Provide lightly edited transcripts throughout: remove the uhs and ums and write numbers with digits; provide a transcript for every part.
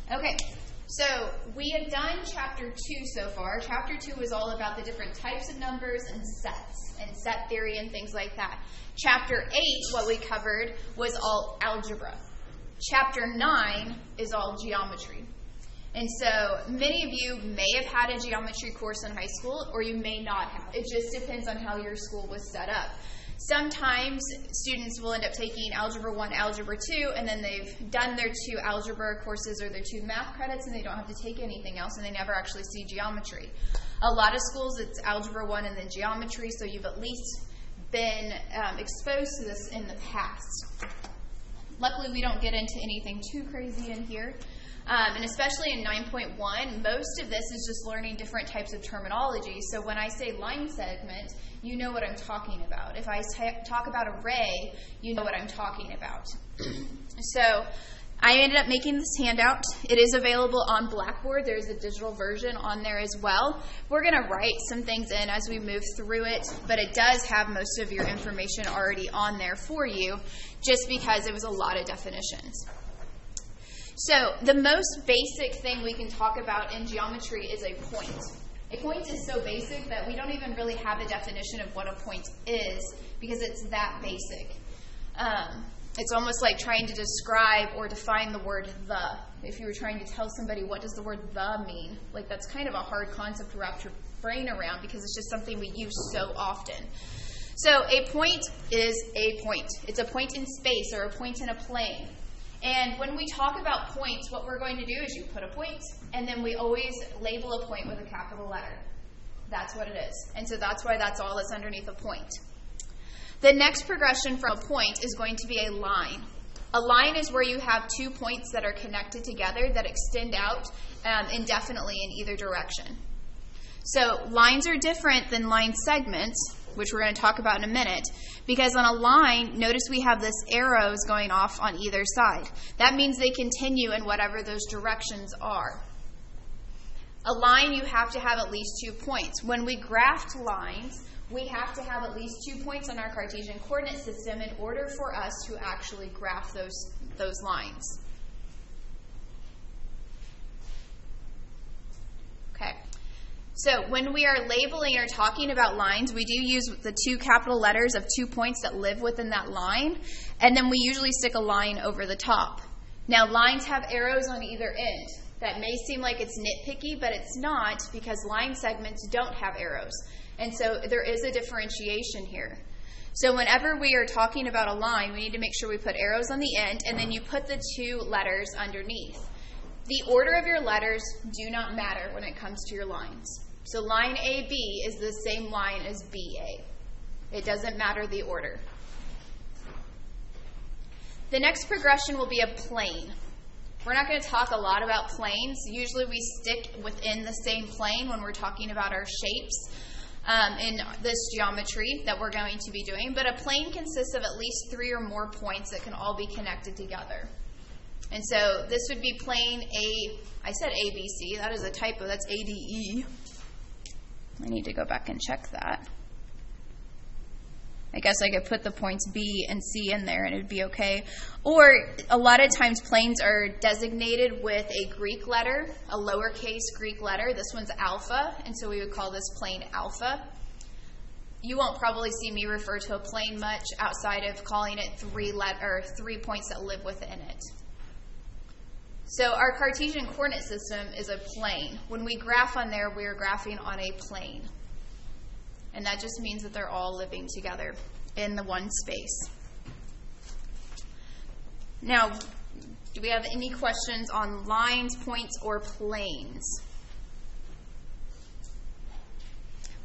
Okay, so we have done Chapter 2 so far. Chapter 2 is all about the different types of numbers and sets, and set theory and things like that. Chapter 8, what we covered, was all algebra. Chapter 9 is all geometry. And so many of you may have had a geometry course in high school, or you may not have. It just depends on how your school was set up. Sometimes students will end up taking Algebra 1, Algebra 2, and then they've done their 2 algebra courses or their 2 math credits, and they don't have to take anything else, and they never actually see geometry. A lot of schools, it's Algebra 1 and then geometry, so you've at least been exposed to this in the past. Luckily, we don't get into anything too crazy in here. And especially in 9.1, most of this is just learning different types of terminology. So when I say line segment, you know what I'm talking about. If I talk about array, you know what I'm talking about. So I ended up making this handout. It is available on Blackboard. There's a digital version on there as well. We're going to write some things in as we move through it, but it does have most of your information already on there for you, just because it was a lot of definitions. So the most basic thing we can talk about in geometry is a point. A point is so basic that we don't even really have a definition of what a point is, because it's that basic. It's almost like trying to describe or define the word the. If you were trying to tell somebody what does the word the mean, like that's kind of a hard concept to wrap your brain around, because it's just something we use so often. So a point is a point. It's a point in space or a point in a plane. And when we talk about points, what we're going to do is you put a point, and then we always label a point with a capital letter. That's what it is. And so that's why that's all that's underneath a point. The next progression from a point is going to be a line. A line is where you have 2 points that are connected together that extend out indefinitely in either direction. So lines are different than line segments, which we're going to talk about in a minute, because on a line, notice we have this arrows going off on either side. That means they continue in whatever those directions are. A line, you have to have at least 2 points. When we graphed lines, we have to have at least 2 points on our Cartesian coordinate system in order for us to actually graph those lines. Okay. So when we are labeling or talking about lines, we do use the 2 capital letters of 2 points that live within that line, and then we usually stick a line over the top. Now, lines have arrows on either end. That may seem like it's nitpicky, but it's not, because line segments don't have arrows. And so there is a differentiation here. So whenever we are talking about a line, we need to make sure we put arrows on the end, and then you put the 2 letters underneath. The order of your letters do not matter when it comes to your lines. So line AB is the same line as BA. It doesn't matter the order. The next progression will be a plane. We're not going to talk a lot about planes. Usually we stick within the same plane when we're talking about our shapes in this geometry that we're going to be doing. But a plane consists of at least 3 or more points that can all be connected together. And so this would be plane A. I said ABC. That is a typo. That's ADE. I need to go back and check that. I guess I could put the points B and C in there and it would be okay. Or a lot of times planes are designated with a Greek letter, a lowercase Greek letter. This one's alpha, and so we would call this plane alpha. You won't probably see me refer to a plane much outside of calling it 3 points that live within it. So our Cartesian coordinate system is a plane. When we graph on there, we are graphing on a plane. And that just means that they're all living together in the one space. Now, do we have any questions on lines, points, or planes?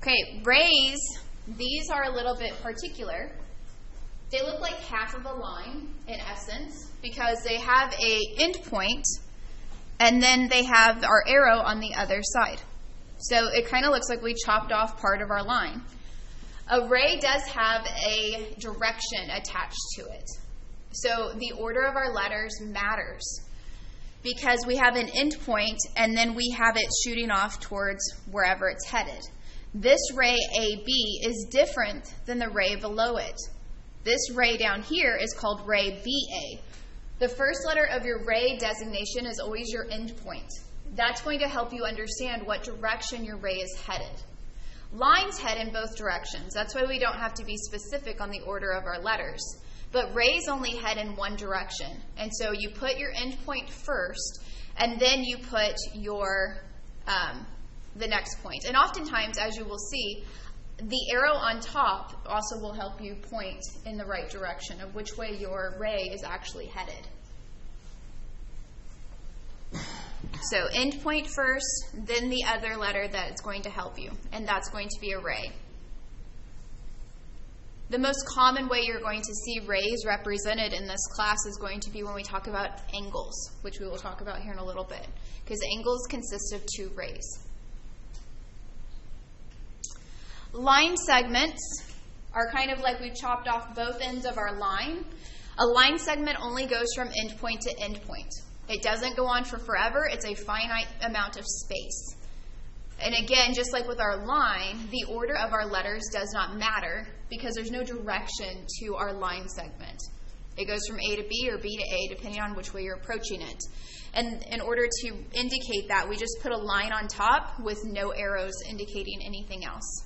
Okay, rays, these are a little bit particular. They look like half of a line in essence, because they have a end point and then they have our arrow on the other side. So it kind of looks like we chopped off part of our line. A ray does have a direction attached to it. So the order of our letters matters, because we have an end point and then we have it shooting off towards wherever it's headed. This ray AB is different than the ray below it. This ray down here is called ray BA. The first letter of your ray designation is always your end point. That's going to help you understand what direction your ray is headed. Lines head in both directions. That's why we don't have to be specific on the order of our letters. But rays only head in one direction. And so you put your end point first, and then you put your the next point. And oftentimes, as you will see, the arrow on top also will help you point in the right direction of which way your ray is actually headed. So end point first, then the other letter that is going to help you, and that's going to be a ray. The most common way you're going to see rays represented in this class is going to be when we talk about angles, which we will talk about here in a little bit, because angles consist of two rays. Line segments are kind of like we've chopped off both ends of our line. A line segment only goes from end point to end point. It doesn't go on for forever. It's a finite amount of space. And again, just like with our line, the order of our letters does not matter because there's no direction to our line segment. It goes from A to B or B to A depending on which way you're approaching it. And in order to indicate that, we just put a line on top with no arrows indicating anything else.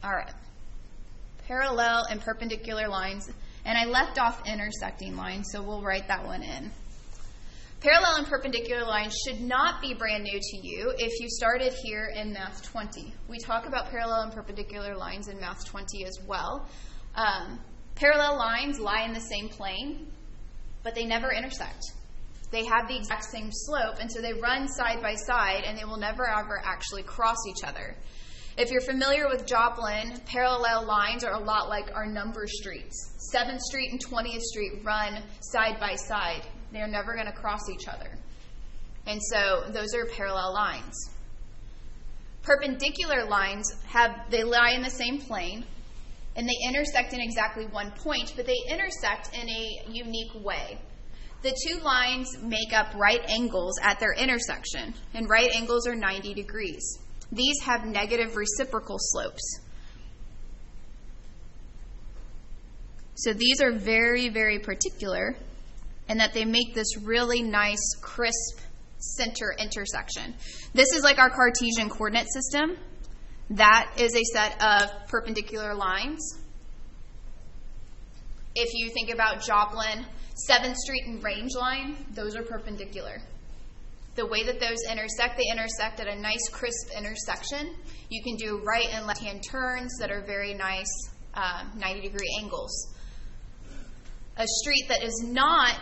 All right. Parallel and perpendicular lines. And I left off intersecting lines, so we'll write that one in. Parallel and perpendicular lines should not be brand new to you if you started here in Math 20. We talk about parallel and perpendicular lines in Math 20 as well. Parallel lines lie in the same plane, but they never intersect. They have the exact same slope, and so they run side by side, and they will never ever actually cross each other. If you're familiar with Joplin, parallel lines are a lot like our number streets. 7th Street and 20th Street run side by side. They're never going to cross each other. And so those are parallel lines. Perpendicular lines they lie in the same plane, and they intersect in exactly one point, but they intersect in a unique way. The two lines make up right angles at their intersection, and right angles are 90 degrees. These have negative reciprocal slopes. So these are very, very particular in that they make this really nice, crisp center intersection. This is like our Cartesian coordinate system. That is a set of perpendicular lines. If you think about Joplin, 7th Street and Range Line, those are perpendicular. The way that those intersect, they intersect at a nice, crisp intersection. You can do right and left-hand turns that are very nice 90-degree angles. A street that is not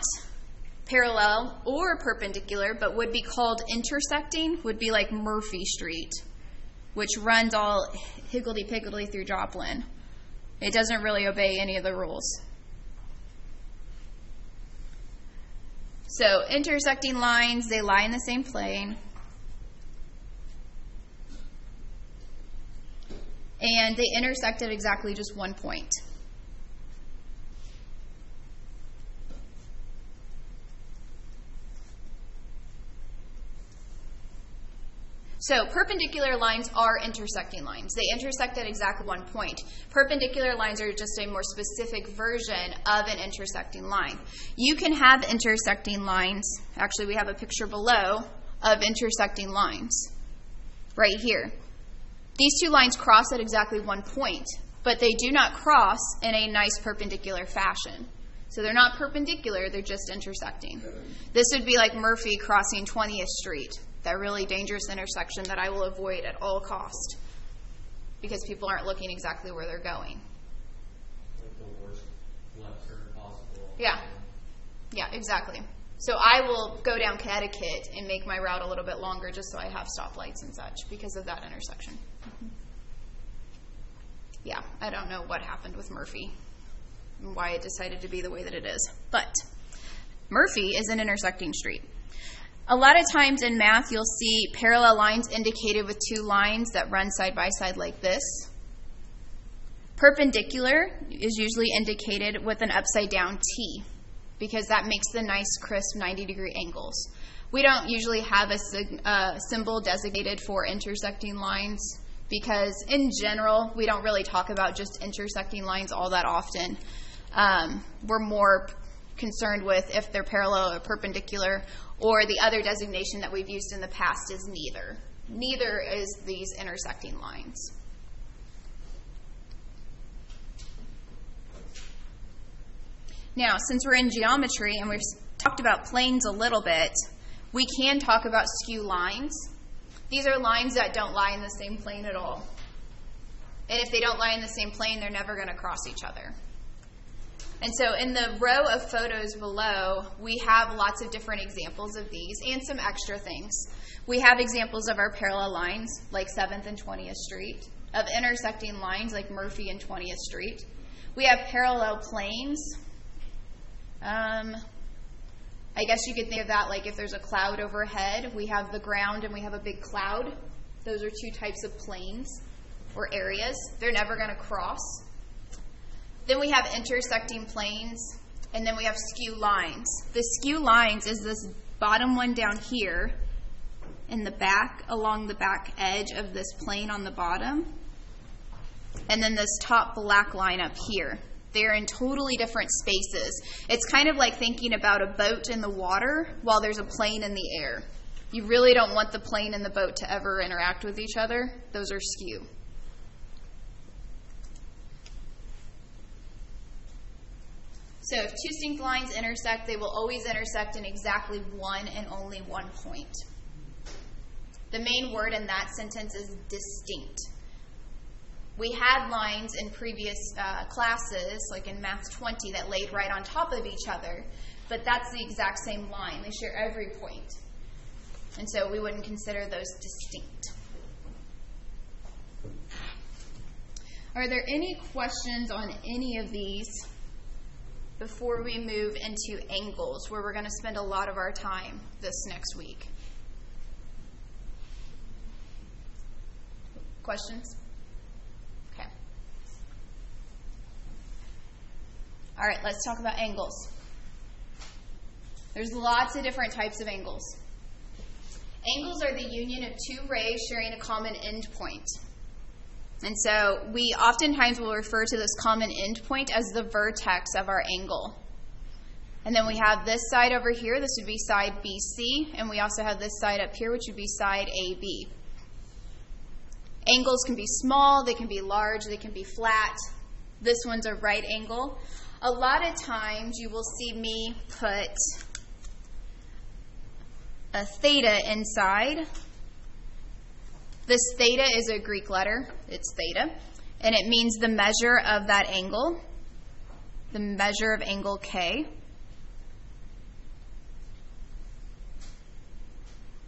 parallel or perpendicular but would be called intersecting would be like Murphy Street, which runs all higgledy-piggledy through Joplin. It doesn't really obey any of the rules. So intersecting lines, they lie in the same plane. And they intersect at exactly just one point. So perpendicular lines are intersecting lines. They intersect at exactly one point. Perpendicular lines are just a more specific version of an intersecting line. You can have intersecting lines. Actually, we have a picture below of intersecting lines right here. These two lines cross at exactly one point, but they do not cross in a nice perpendicular fashion. So they're not perpendicular, they're just intersecting. This would be like Murphy crossing 20th Street. That really dangerous intersection that I will avoid at all cost because people aren't looking exactly where they're going. Like the worst left turn possible. Yeah, exactly. So I will go down Connecticut and make my route a little bit longer just so I have stoplights and such because of that intersection. Yeah, I don't know what happened with Murphy and why it decided to be the way that it is. But Murphy is an intersecting street. A lot of times in math, you'll see parallel lines indicated with two lines that run side by side like this. Perpendicular is usually indicated with an upside down T because that makes the nice, crisp 90-degree angles. We don't usually have a symbol designated for intersecting lines because in general, we don't really talk about just intersecting lines all that often. We're more concerned with if they're parallel or perpendicular, or the other designation that we've used in the past is neither. Neither is these intersecting lines. Now, since we're in geometry and we've talked about planes a little bit, we can talk about skew lines. These are lines that don't lie in the same plane at all. And if they don't lie in the same plane, they're never going to cross each other. And so in the row of photos below, we have lots of different examples of these and some extra things. We have examples of our parallel lines, like 7th and 20th Street, of intersecting lines, like Murphy and 20th Street. We have parallel planes. I guess you could think of that like if there's a cloud overhead, we have the ground and we have a big cloud. Those are two types of planes or areas. They're never going to cross. Then we have intersecting planes, and then we have skew lines. The skew lines is this bottom one down here in the back, along the back edge of this plane on the bottom, and then this top black line up here. They're in totally different spaces. It's kind of like thinking about a boat in the water while there's a plane in the air. You really don't want the plane and the boat to ever interact with each other. Those are skew. So if two distinct lines intersect, they will always intersect in exactly one and only one point. The main word in that sentence is distinct. We had lines in previous classes, like in Math 20, that laid right on top of each other, but that's the exact same line. They share every point. And so we wouldn't consider those distinct. Are there any questions on any of these before we move into angles, where we're going to spend a lot of our time this next week? Questions? Okay. All right, let's talk about angles. There's lots of different types of angles. Angles are the union of two rays sharing a common endpoint. And so we oftentimes will refer to this common endpoint as the vertex of our angle. And then we have this side over here. This would be side BC. And we also have this side up here, which would be side AB. Angles can be small. They can be large. They can be flat. This one's a right angle. A lot of times you will see me put a theta inside. This theta is a Greek letter. It's theta. And it means the measure of that angle, the measure of angle K.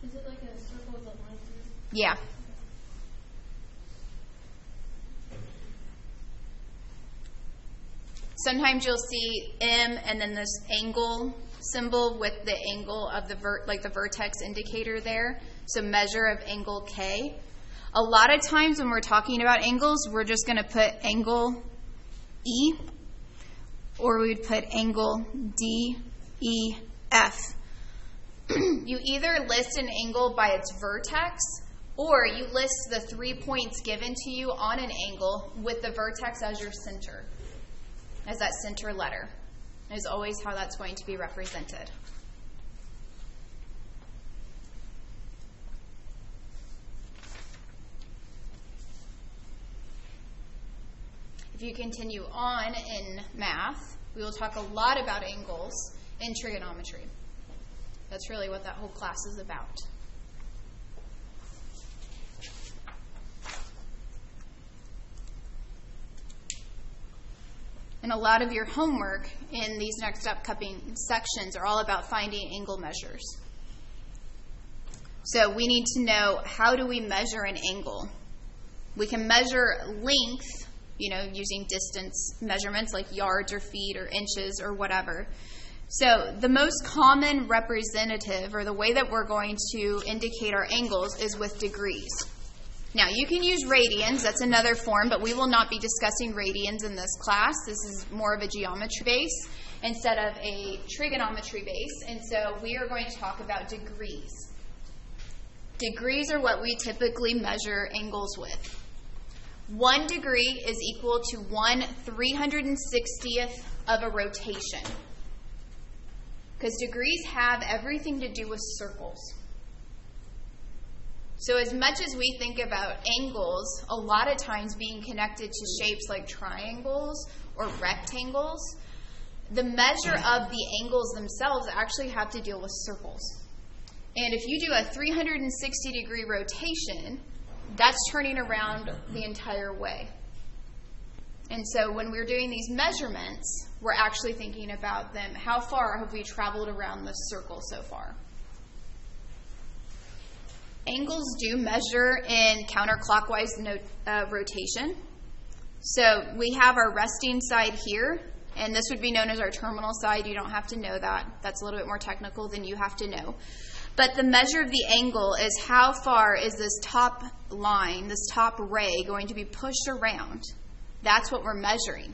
Is it like a circle with a line through? Yeah. Sometimes you'll see M and then this angle symbol with the angle of the the vertex indicator there. So measure of angle K. A lot of times when we're talking about angles, we're just going to put angle E, or we'd put angle DEF. You either list an angle by its vertex, or you list the 3 points given to you on an angle with the vertex as your center, as that center letter. Is always how that's going to be represented. If you continue on in math, we will talk a lot about angles in trigonometry. That's really what that whole class is about. And a lot of your homework in these next upcoming sections are all about finding angle measures. So we need to know, how do we measure an angle? We can measure length, using distance measurements like yards or feet or inches or whatever. So the most common representative, or the way that we're going to indicate our angles, is with degrees. Now, you can use radians. That's another form, but we will not be discussing radians in this class. This is more of a geometry base instead of a trigonometry base. And so we are going to talk about degrees. Degrees are what we typically measure angles with. 1 degree is equal to 1/360th of a rotation. Because degrees have everything to do with circles. So as much as we think about angles, a lot of times being connected to shapes like triangles or rectangles, the measure of the angles themselves actually have to deal with circles. And if you do a 360-degree rotation, that's turning around the entire way. And so when we're doing these measurements, we're actually thinking about them. How far have we traveled around the circle so far? Angles do measure in counterclockwise rotation. So we have our resting side here, and this would be known as our terminal side. You don't have to know that. That's a little bit more technical than you have to know. But the measure of the angle is how far is this top line, this top ray, going to be pushed around. That's what we're measuring.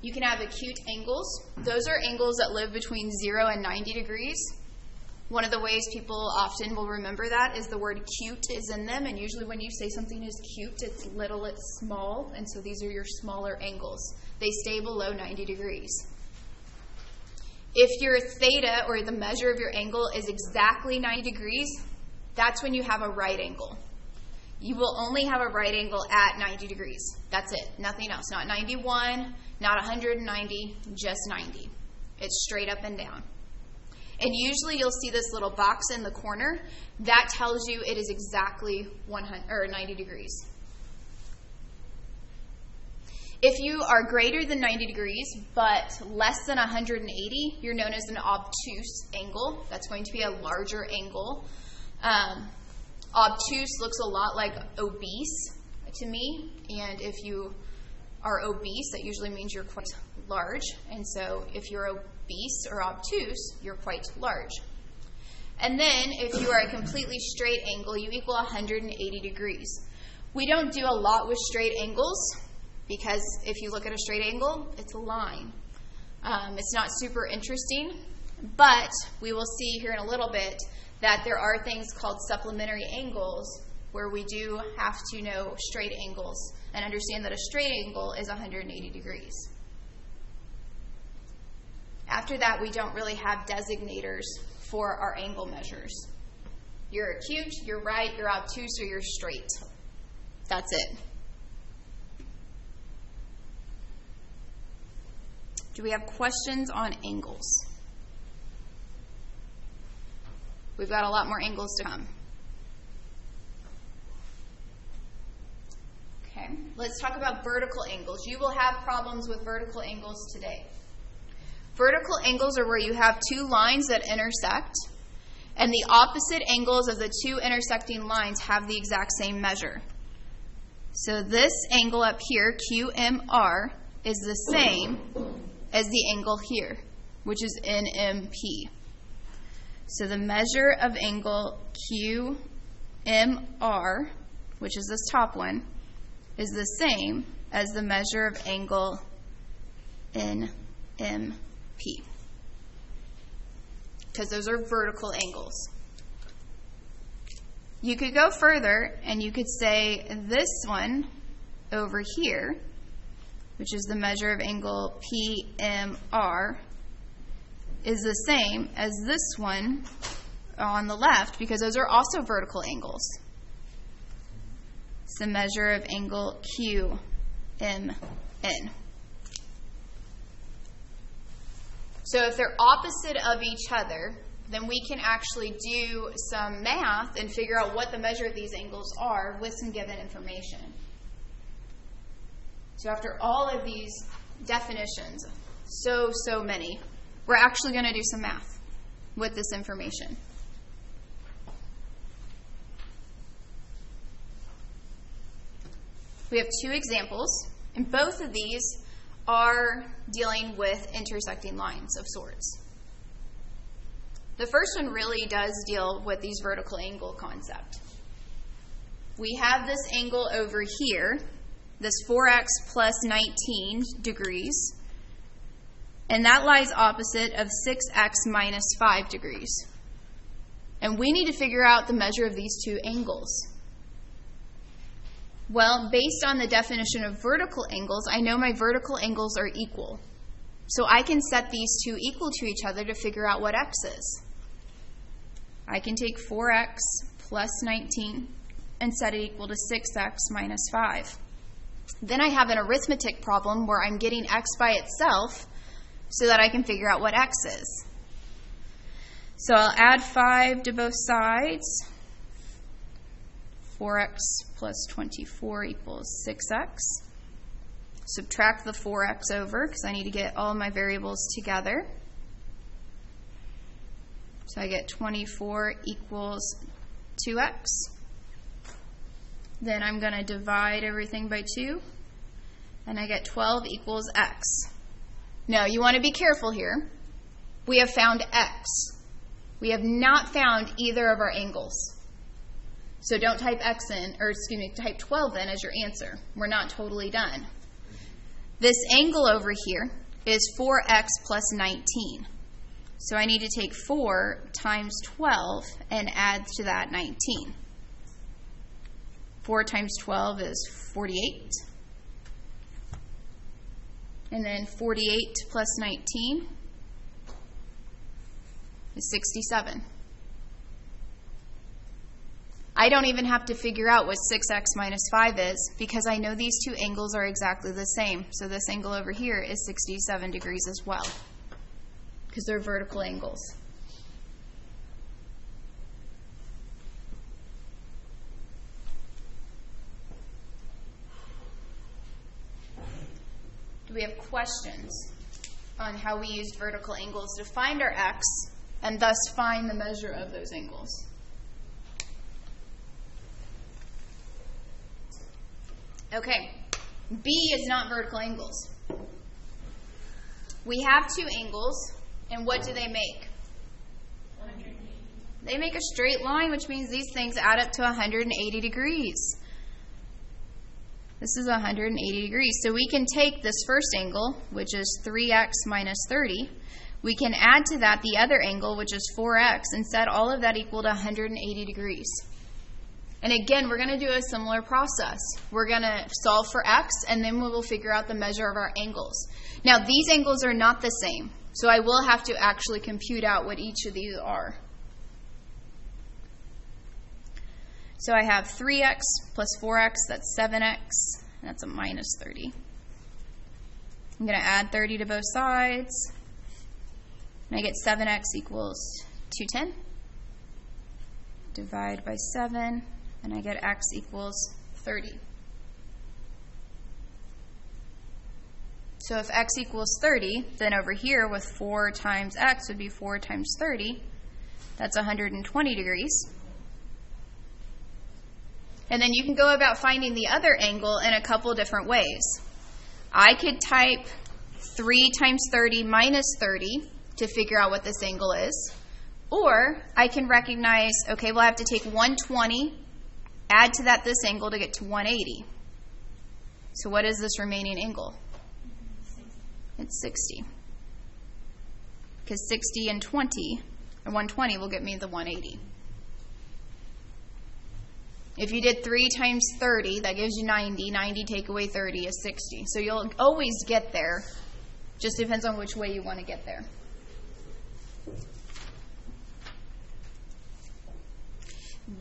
You can have acute angles. Those are angles that live between 0 and 90 degrees. One of the ways people often will remember that is the word cute is in them, and usually when you say something is cute, it's little, it's small, and so these are your smaller angles. They stay below 90 degrees. If your theta, or the measure of your angle, is exactly 90 degrees, that's when you have a right angle. You will only have a right angle at 90 degrees. That's it. Nothing else. Not 91, not 190, just 90. It's straight up and down. And usually you'll see this little box in the corner. That tells you it is exactly 90 degrees. If you are greater than 90 degrees but less than 180, you're known as an obtuse angle. That's going to be a larger angle. Obtuse looks a lot like obese to me, and if you are obese, that usually means you're quite large, and so if you're obese or obtuse, you're quite large. And then if you are a completely straight angle, you equal 180 degrees. We don't do a lot with straight angles, because if you look at a straight angle, it's a line. It's not super interesting, but we will see here in a little bit that there are things called supplementary angles where we do have to know straight angles and understand that a straight angle is 180 degrees. After that, we don't really have designators for our angle measures. You're acute, you're right, you're obtuse, or you're straight. That's it. Do we have questions on angles? We've got a lot more angles to come. Okay, let's talk about vertical angles. You will have problems with vertical angles today. Vertical angles are where you have two lines that intersect, and the opposite angles of the two intersecting lines have the exact same measure. So this angle up here, QMR, is the same as the angle here, which is NMP. So the measure of angle QMR, which is this top one, is the same as the measure of angle NMP, because those are vertical angles. You could go further and you could say this one over here, which is the measure of angle PMR, is the same as this one on the left, because those are also vertical angles. It's the measure of angle QMN. So if they're opposite of each other, then we can actually do some math and figure out what the measure of these angles are with some given information. So after all of these definitions, so many, we're actually going to do some math with this information. We have two examples, and both of these are dealing with intersecting lines of sorts. The first one really does deal with these vertical angle concept. We have this angle over here, this 4x plus 19 degrees, and that lies opposite of 6x minus 5 degrees. And we need to figure out the measure of these two angles. Well, based on the definition of vertical angles, I know my vertical angles are equal. So I can set these two equal to each other to figure out what x is. I can take 4x plus 19 and set it equal to 6x minus 5. Then I have an arithmetic problem where I'm getting x by itself so that I can figure out what x is. So I'll add 5 to both sides. 4x plus 24 equals 6x. Subtract the 4x over because I need to get all my variables together. So I get 24 equals 2x. Then I'm going to divide everything by 2. And I get 12 equals x. Now, you want to be careful here. We have found x. We have not found either of our angles. So don't type x in, or excuse me, type 12 in as your answer. We're not totally done. This angle over here is 4x plus 19. So I need to take 4 times 12 and add to that 19. 4 times 12 is 48. And then 48 plus 19 is 67. I don't even have to figure out what 6x minus 5 is because I know these two angles are exactly the same. So this angle over here is 67 degrees as well because they're vertical angles. Do we have questions on how we used vertical angles to find our x and thus find the measure of those angles? Okay, B is not vertical angles. We have two angles, and what do they make? They make a straight line, which means these things add up to 180 degrees. This is 180 degrees. So we can take this first angle, which is 3x minus 30. We can add to that the other angle, which is 4x, and set all of that equal to 180 degrees. And again, we're going to do a similar process. We're going to solve for x, and then we will figure out the measure of our angles. Now, these angles are not the same, so I will have to actually compute out what each of these are. So I have 3x plus 4x, that's 7x, that's a minus 30. I'm going to add 30 to both sides, and I get 7x equals 210. Divide by 7, and I get x equals 30. So if x equals 30, then over here with 4 times x would be 4 times 30. That's 120 degrees. And then you can go about finding the other angle in a couple different ways. I could type 3 times 30 minus 30 to figure out what this angle is. Or I can recognize, okay, well I have to take 120, add to that this angle to get to 180. So what is this remaining angle? It's 60. Because 60 and 20, or 120 will get me the 180. If you did 3 times 30, that gives you 90. 90 take away 30 is 60. So you'll always get there. Just depends on which way you want to get there.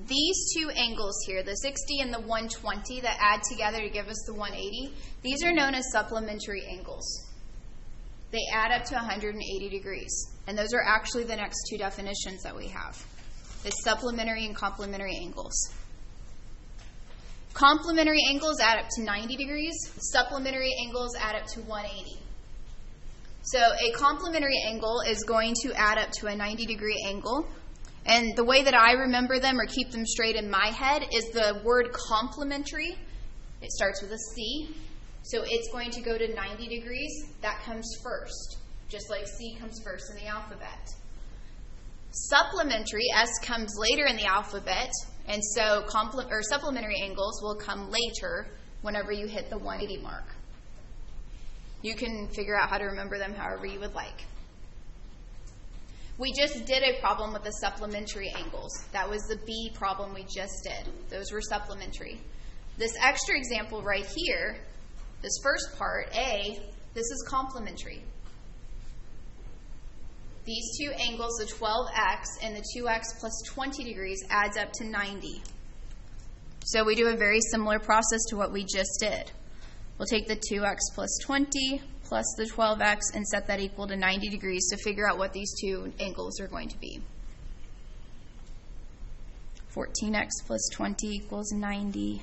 These two angles here, the 60 and the 120 that add together to give us the 180, these are known as supplementary angles. They add up to 180 degrees. And those are actually the next two definitions that we have. It's supplementary and complementary angles. Complementary angles add up to 90 degrees. Supplementary angles add up to 180. So a complementary angle is going to add up to a 90-degree angle. And the way that I remember them or keep them straight in my head is the word complementary. It starts with a C. So it's going to go to 90 degrees. That comes first, just like C comes first in the alphabet. Supplementary, S comes later in the alphabet. And so supplementary angles will come later whenever you hit the 180 mark. You can figure out how to remember them however you would like. We just did a problem with the supplementary angles. That was the B problem we just did. Those were supplementary. This extra example right here, this first part, A, this is complementary. These two angles, the 12x and the 2x plus 20 degrees, adds up to 90. So we do a very similar process to what we just did. We'll take the 2x plus 20 plus the 12x and set that equal to 90 degrees to figure out what these two angles are going to be. 14x plus 20 equals 90.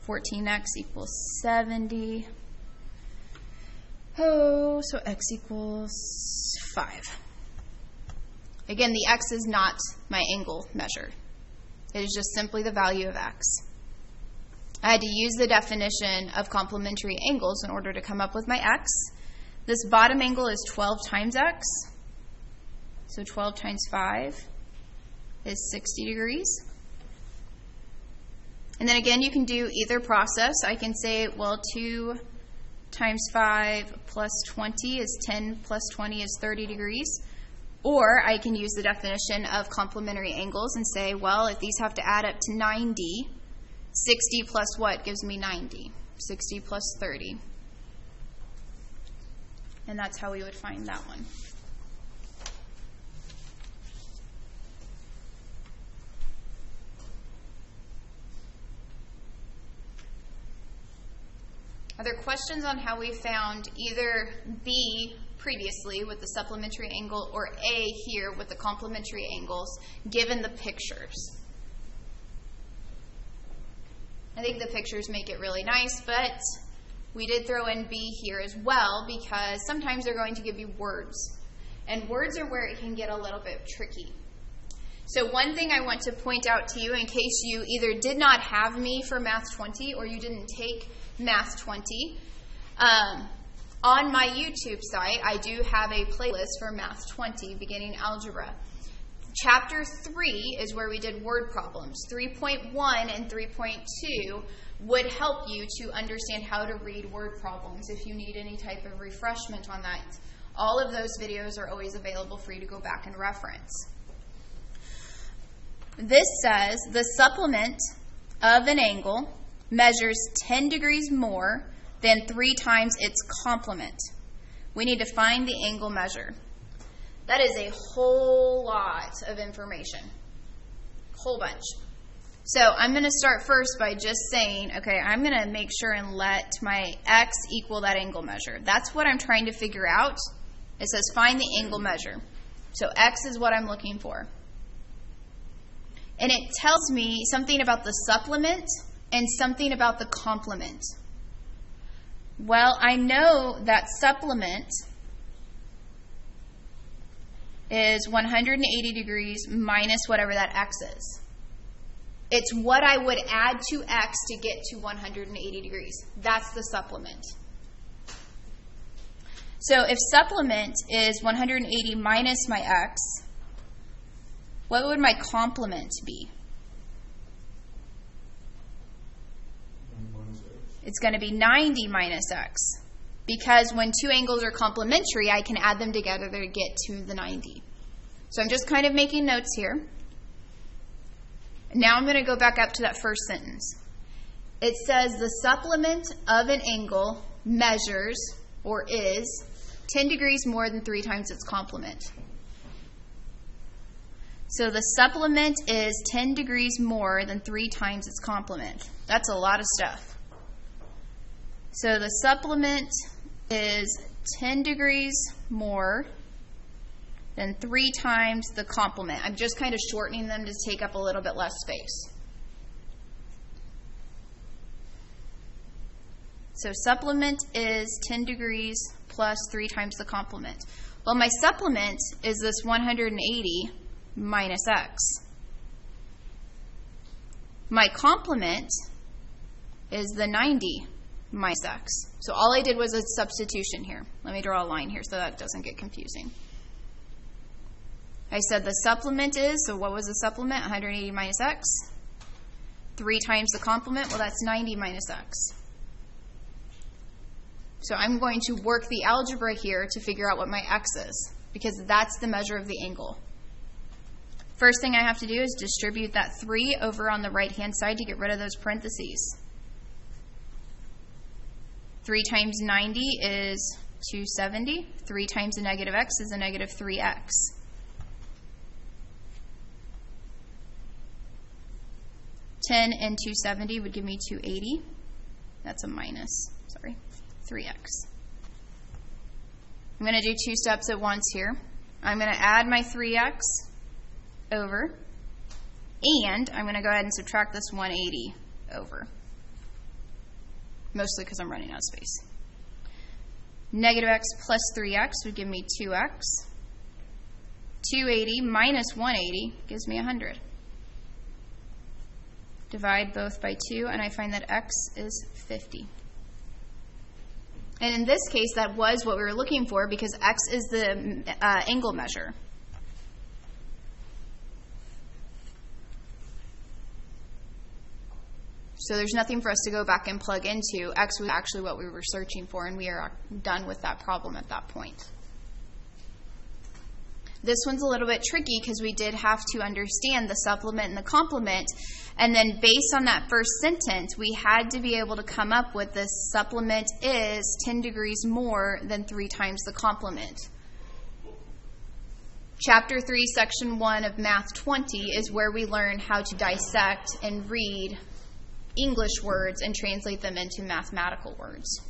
14x equals 70. Oh, so x equals 5. Again, the x is not my angle measure. It is just simply the value of x. I had to use the definition of complementary angles in order to come up with my x. This bottom angle is 12 times x. So 12 times 5 is 60 degrees. And then again, you can do either process. I can say, well, 2 times 5 plus 20 is 10 plus 20 is 30 degrees. Or I can use the definition of complementary angles and say, well, if these have to add up to 90, 60 plus what gives me 90? 60 plus 30. And that's how we would find that one. Are there questions on how we found either B previously with the supplementary angle or A here with the complementary angles given the pictures? I think the pictures make it really nice, but we did throw in B here as well because sometimes they're going to give you words. And words are where it can get a little bit tricky. So one thing I want to point out to you in case you either did not have me for Math 20 or you didn't take Math 20, on my YouTube site, I do have a playlist for Math 20, beginning algebra. Chapter 3 is where we did word problems. 3.1 and 3.2 would help you to understand how to read word problems if you need any type of refreshment on that. All of those videos are always available for you to go back and reference. This says the supplement of an angle measures 10 degrees more than 3 times its complement. We need to find the angle measure. That is a whole lot of information. Whole bunch. So I'm going to start first by just saying, okay, I'm going to make sure and let my x equal that angle measure. That's what I'm trying to figure out. It says find the angle measure. So x is what I'm looking for. And it tells me something about the supplement and something about the complement. Well, I know that supplement is 180 degrees minus whatever that x is. It's what I would add to x to get to 180 degrees. That's the supplement. So if supplement is 180 minus my x, what would my complement be? It's going to be 90 minus x. Because when two angles are complementary, I can add them together to get to the 90. So I'm just kind of making notes here. Now I'm going to go back up to that first sentence. It says the supplement of an angle measures, or is, 10 degrees more than 3 times its complement. So the supplement is 10 degrees more than 3 times its complement. That's a lot of stuff. So the supplement is 10 degrees more than 3 times the complement. I'm just kind of shortening them to take up a little bit less space. So supplement is 10 degrees plus 3 times the complement. Well, my supplement is this 180 minus x. My complement is the 90 minus x. So all I did was a substitution here. Let me draw a line here so that doesn't get confusing. I said the supplement is, so what was the supplement? 180 minus x. 3 times the complement, well, that's 90 minus x. So I'm going to work the algebra here to figure out what my x is, because that's the measure of the angle. First thing I have to do is distribute that 3 over on the right-hand side to get rid of those parentheses. 3 times 90 is 270. 3 times a negative x is a negative 3x. $10 and 270 would give me 280. That's a minus, 3x. I'm going to do 2 steps at once here. I'm going to add my 3x over, and I'm going to go ahead and subtract this 180 over, mostly because I'm running out of space. Negative x plus 3x would give me 2x. 280 minus 180 gives me 100. Divide both by 2, and I find that x is 50. And in this case, that was what we were looking for because x is the angle measure. So there's nothing for us to go back and plug into. X was actually what we were searching for, and we are done with that problem at that point. This one's a little bit tricky because we did have to understand the supplement and the complement. And then based on that first sentence, we had to be able to come up with this supplement is 10 degrees more than 3 times the complement. Chapter 3, Section 1 of Math 20 is where we learn how to dissect and read English words and translate them into mathematical words.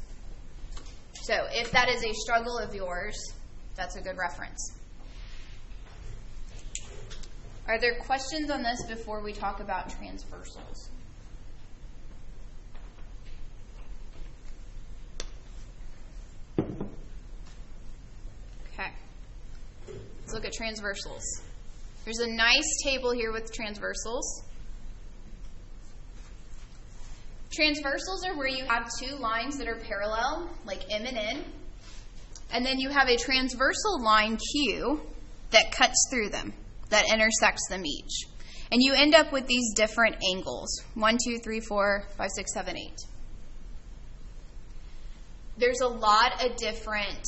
So if that is a struggle of yours, that's a good reference. Are there questions on this before we talk about transversals? Okay. Let's look at transversals. There's a nice table here with transversals. Transversals are where you have 2 lines that are parallel, like M and N, and then you have a transversal line Q that cuts through them, that intersects them each. And you end up with these different angles, 1, 2, 3, 4, 5, 6, 7, 8. There's a lot of different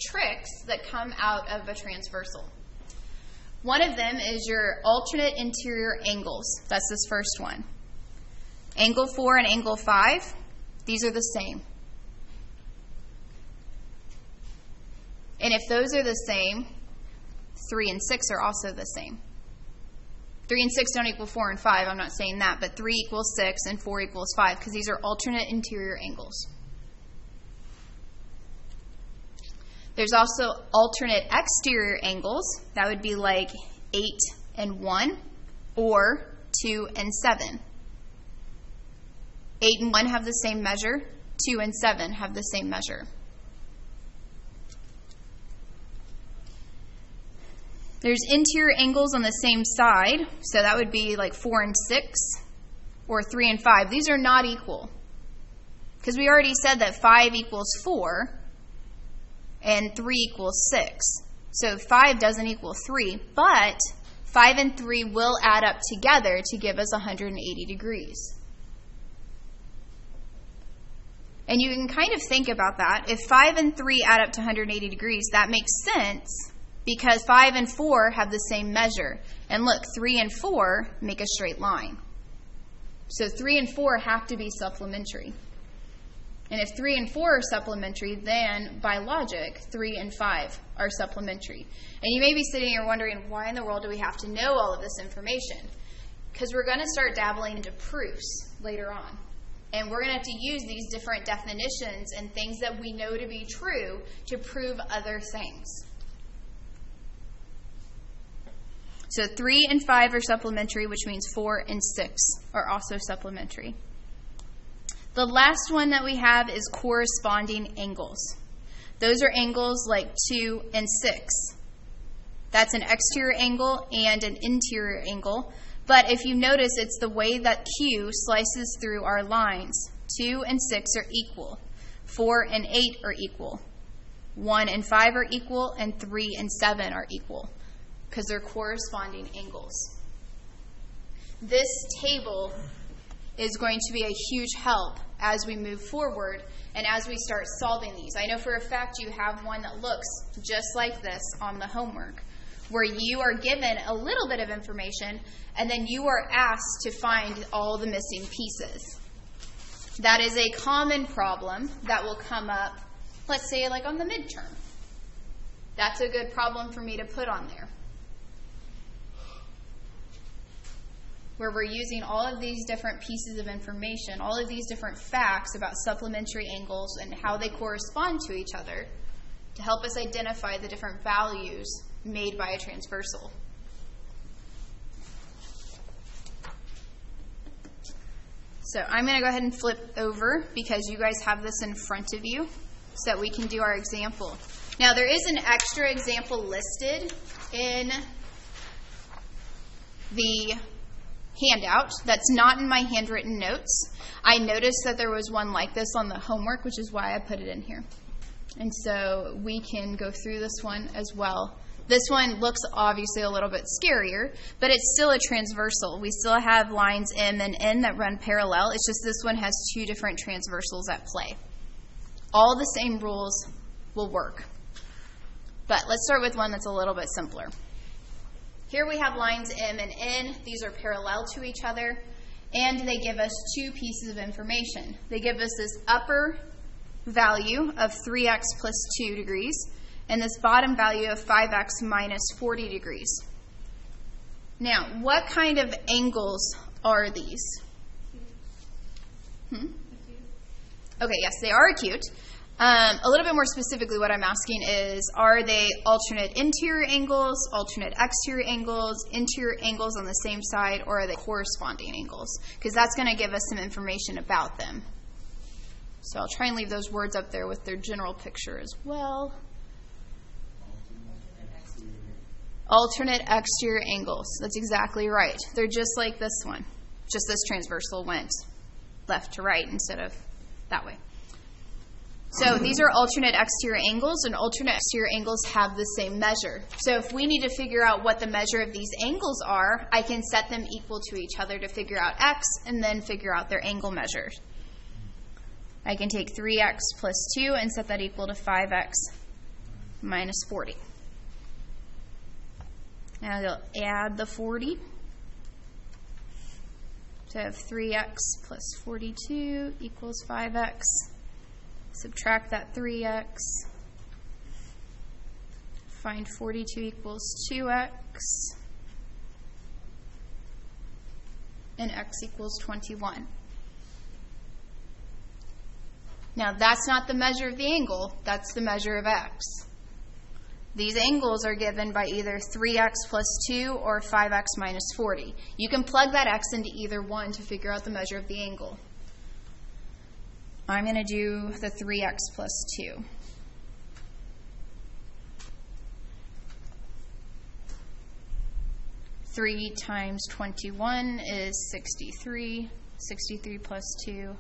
tricks that come out of a transversal. One of them is your alternate interior angles. That's this first one. Angle 4 and angle 5, these are the same. And if those are the same, 3 and 6 are also the same. 3 and 6 don't equal 4 and 5, I'm not saying that, but 3 equals 6 and 4 equals 5 because these are alternate interior angles. There's also alternate exterior angles. That would be like 8 and 1 or 2 and 7. 8 and 1 have the same measure. 2 and 7 have the same measure. There's interior angles on the same side, so that would be like 4 and 6 or 3 and 5. These are not equal because we already said that 5 equals 4 and 3 equals 6. So 5 doesn't equal 3, but 5 and 3 will add up together to give us 180 degrees. And you can kind of think about that. If 5 and 3 add up to 180 degrees, that makes sense because 5 and 4 have the same measure. And look, 3 and 4 make a straight line. So 3 and 4 have to be supplementary. And if 3 and 4 are supplementary, then by logic, 3 and 5 are supplementary. And you may be sitting here wondering, why in the world do we have to know all of this information? Because we're going to start dabbling into proofs later on. And we're going to have to use these different definitions and things that we know to be true to prove other things. So 3 and 5 are supplementary, which means 4 and 6 are also supplementary. The last one that we have is corresponding angles. Those are angles like 2 and 6. That's an exterior angle and an interior angle. But if you notice, it's the way that Q slices through our lines. 2 and 6 are equal. 4 and 8 are equal. 1 and 5 are equal, and 3 and 7 are equal because they're corresponding angles. This table is going to be a huge help as we move forward and as we start solving these. I know for a fact you have one that looks just like this on the homework, where you are given a little bit of information and then you are asked to find all the missing pieces. That is a common problem that will come up, let's say, like on the midterm. That's a good problem for me to put on there, where we're using all of these different pieces of information, all of these different facts about supplementary angles and how they correspond to each other to help us identify the different values made by a transversal. So I'm going to go ahead and flip over because you guys have this in front of you so that we can do our example. Now there is an extra example listed in the handout that's not in my handwritten notes. I noticed that there was one like this on the homework, which is why I put it in here. And so we can go through this one as well. This one looks obviously a little bit scarier, but it's still a transversal. We still have lines M and N that run parallel. It's just this one has two different transversals at play. All the same rules will work. But let's start with one that's a little bit simpler. Here we have lines M and N. These are parallel to each other, and they give us two pieces of information. They give us this upper value of 3x plus 2 degrees, and this bottom value of 5x minus 40 degrees. Now, what kind of angles are these? Okay, yes, they are acute. A little bit more specifically, what I'm asking is, are they alternate interior angles, alternate exterior angles, interior angles on the same side, or are they corresponding angles? Because that's going to give us some information about them. So I'll try and leave those words up there with their general picture as well. Alternate exterior angles. That's exactly right. They're just like this one. Just this transversal went left to right instead of that way. So these are alternate exterior angles, and alternate exterior angles have the same measure. So if we need to figure out what the measure of these angles are, I can set them equal to each other to figure out x and then figure out their angle measures. I can take 3x plus 2 and set that equal to 5x minus 40. And I'll add the 40. So I have 3x plus 42 equals 5x. Subtract that 3x. Find 42 equals 2x. And x equals 21. Now, that's not the measure of the angle. That's the measure of x. These angles are given by either 3x plus 2 or 5x minus 40. You can plug that x into either one to figure out the measure of the angle. I'm going to do the 3x plus 2. Three times 21 is 63. 63 plus 2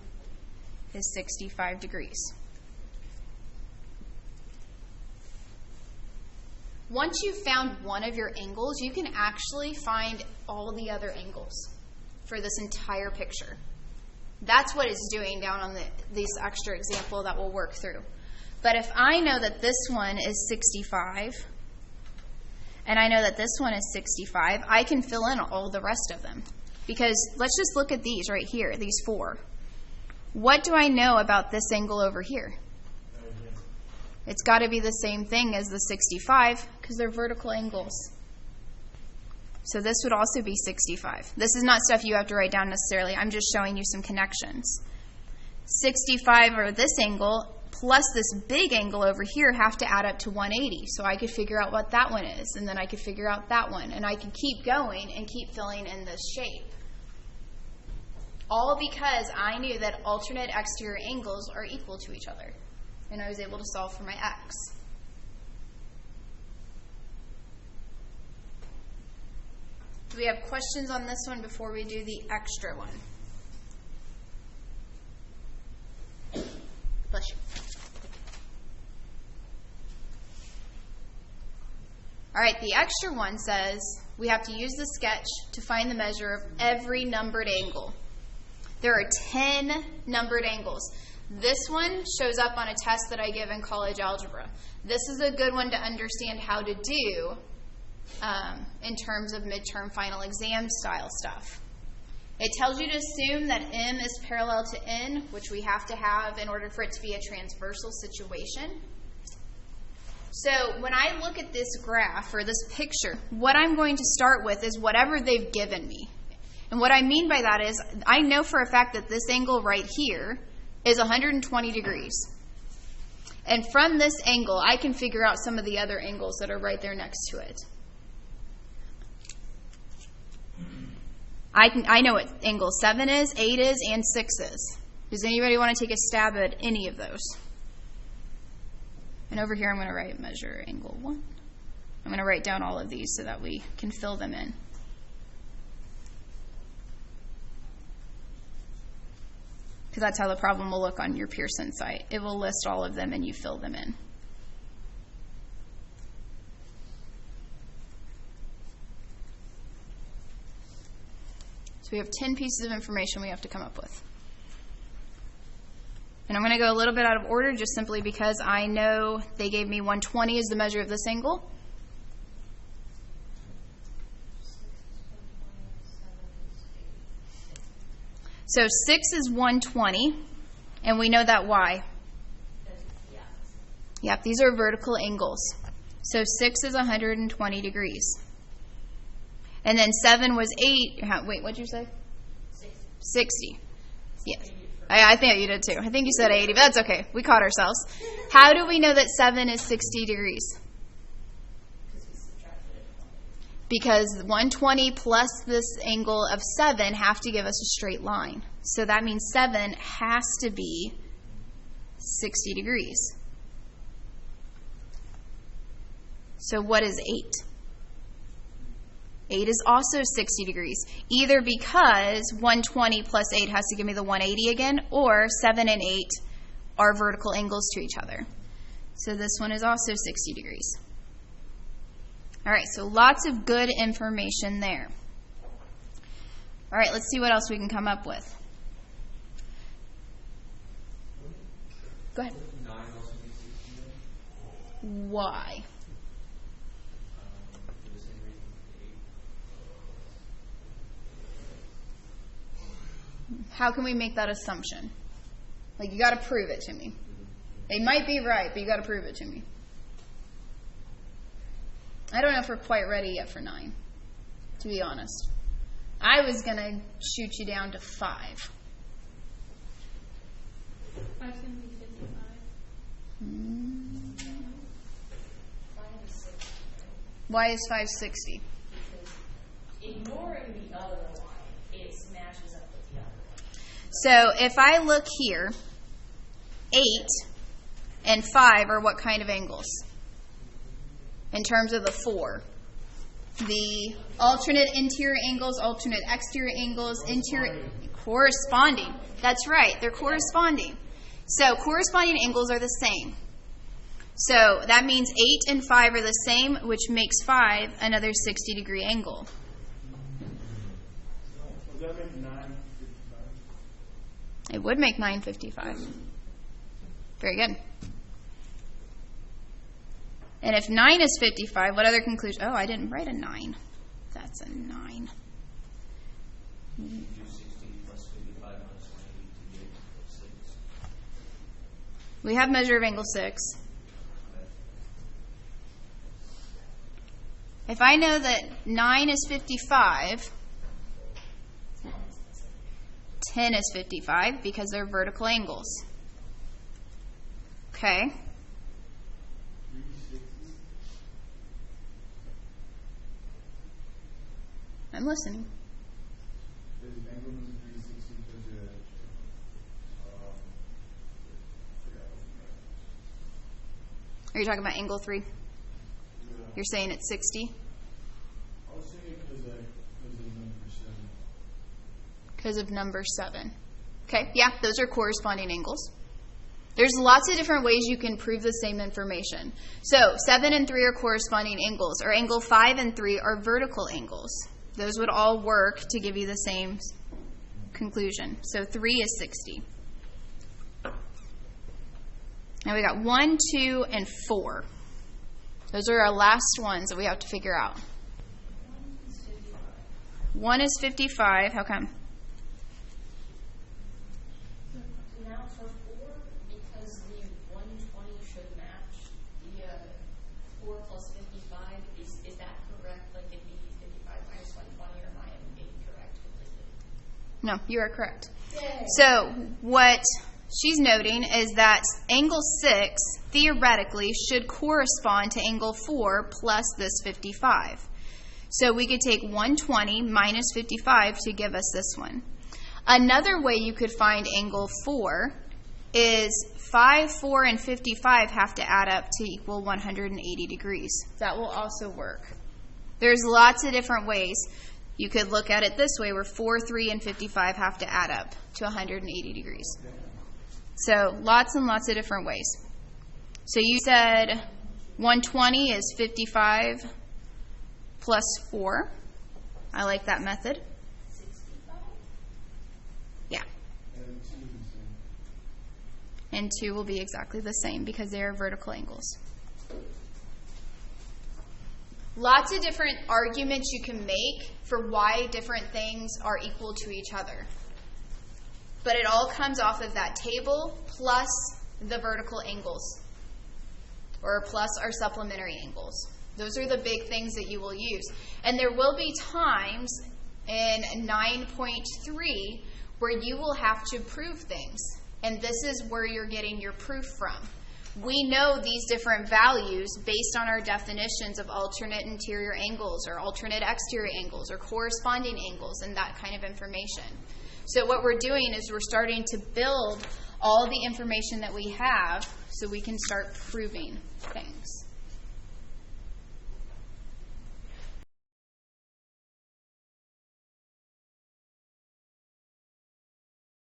is 65 degrees. Once you've found one of your angles, you can actually find all the other angles for this entire picture. That's what it's doing down on this extra example that we'll work through. But if I know that this one is 65, and I know that this one is 65, I can fill in all the rest of them. Because let's just look at these right here, these four. What do I know about this angle over here? It's got to be the same thing as the 65 because they're vertical angles. So this would also be 65. This is not stuff you have to write down necessarily. I'm just showing you some connections. 65 or this angle plus this big angle over here have to add up to 180. So I could figure out what that one is, and then I could figure out that one. And I could keep going and keep filling in this shape. All because I knew that alternate exterior angles are equal to each other. And I was able to solve for my x. Do we have questions on this one before we do the extra one? Bless you. All right, the extra one says we have to use the sketch to find the measure of every numbered angle. There are 10 numbered angles. This one shows up on a test that I give in college algebra. This is a good one to understand how to do in terms of midterm final exam style stuff. It tells you to assume that M is parallel to N, which we have to have in order for it to be a transversal situation. So when I look at this graph or this picture, what I'm going to start with is whatever they've given me. And what I mean by that is I know for a fact that this angle right here is 120 degrees. And from this angle, I can figure out some of the other angles that are right there next to it. I know what angle 7 is, 8 is, and 6 is. Does anybody want to take a stab at any of those? And over here, I'm going to write measure angle 1. I'm going to write down all of these so that we can fill them in. Because that's how the problem will look on your Pearson site. It will list all of them and you fill them in. So we have 10 pieces of information we have to come up with. And I'm going to go a little bit out of order just simply because I know they gave me 120 as the measure of this angle. So 6 is 120, and we know that why? Yep, these are vertical angles. So 6 is 120 degrees. And then 7 was 8. Wait, what'd you say? 60. Yes. I think you did too. I think you said 80, but that's okay. We caught ourselves. How do we know that 7 is 60 degrees? Because 120 plus this angle of 7 have to give us a straight line. So that means 7 has to be 60 degrees. So what is 8? 8 is also 60 degrees, either because 120 plus 8 has to give me the 180 again, or 7 and 8 are vertical angles to each other. So this one is also 60 degrees. All right, so lots of good information there. All right, let's see what else we can come up with. Go ahead. 9 also needs 60. Why? For the same reason 8. How can we make that assumption? Like, you got to prove it to me. They might be right, but you got to prove it to me. I don't know if we're quite ready yet for 9, to be honest. I was going to shoot you down to 5. 5's going to be 55. Why is 5 60? Because ignoring the other one, it matches up with the other one. So if I look here, 8 and 5 are what kind of angles? In terms of the 4. The alternate interior angles, alternate exterior angles, corresponding. That's right, they're corresponding. So corresponding angles are the same. So that means 8 and 5 are the same, which makes 5 another 60-degree angle. Would that make 9 55? It would make 9 55. Very good. And if 9 is 55, what other conclusion? Oh, I didn't write a 9. That's a 9. You do 60 plus 55 minus 180 to get 6. We have measure of angle 6. If I know that 9 is 55, 10 is 55 because they're vertical angles. Okay. I'm listening. There's an angle of 360 because Are you talking about angle 3? yeah. You're saying it's 60? I was saying because of number 7. Because of number 7. Okay, yeah, those are corresponding angles. There's lots of different ways you can prove the same information. So 7 and 3 are corresponding angles, or angle 5 and 3 are vertical angles. Those would all work to give you the same conclusion. So 3 is 60. Now we got 1, 2, and 4. Those are our last ones that we have to figure out. 1 is 55. How come? Now for 4, because the 120 should match the 4 plus 55, is that correct? Like it'd be 55 minus 120, or am I incorrect completely? No, you are correct. Yay. So what she's noting is that angle 6 theoretically should correspond to angle 4 plus this 55. So we could take 120 minus 55 to give us this one. Another way you could find angle 4 is 5, 4, and 55 have to add up to equal 180 degrees. That will also work. There's lots of different ways. You could look at it this way, where 4, 3, and 55 have to add up to 180 degrees. So lots and lots of different ways. So you said 120 is 55 plus 4. I like that method. 65? Yeah. And 2 is the same. And 2 will be exactly the same because they are vertical angles. Lots of different arguments you can make for why different things are equal to each other. But it all comes off of that table plus the vertical angles, or plus our supplementary angles. Those are the big things that you will use. And there will be times in 9.3 where you will have to prove things. And this is where you're getting your proof from. We know these different values based on our definitions of alternate interior angles or alternate exterior angles or corresponding angles and that kind of information. So what we're doing is we're starting to build all the information that we have so we can start proving things.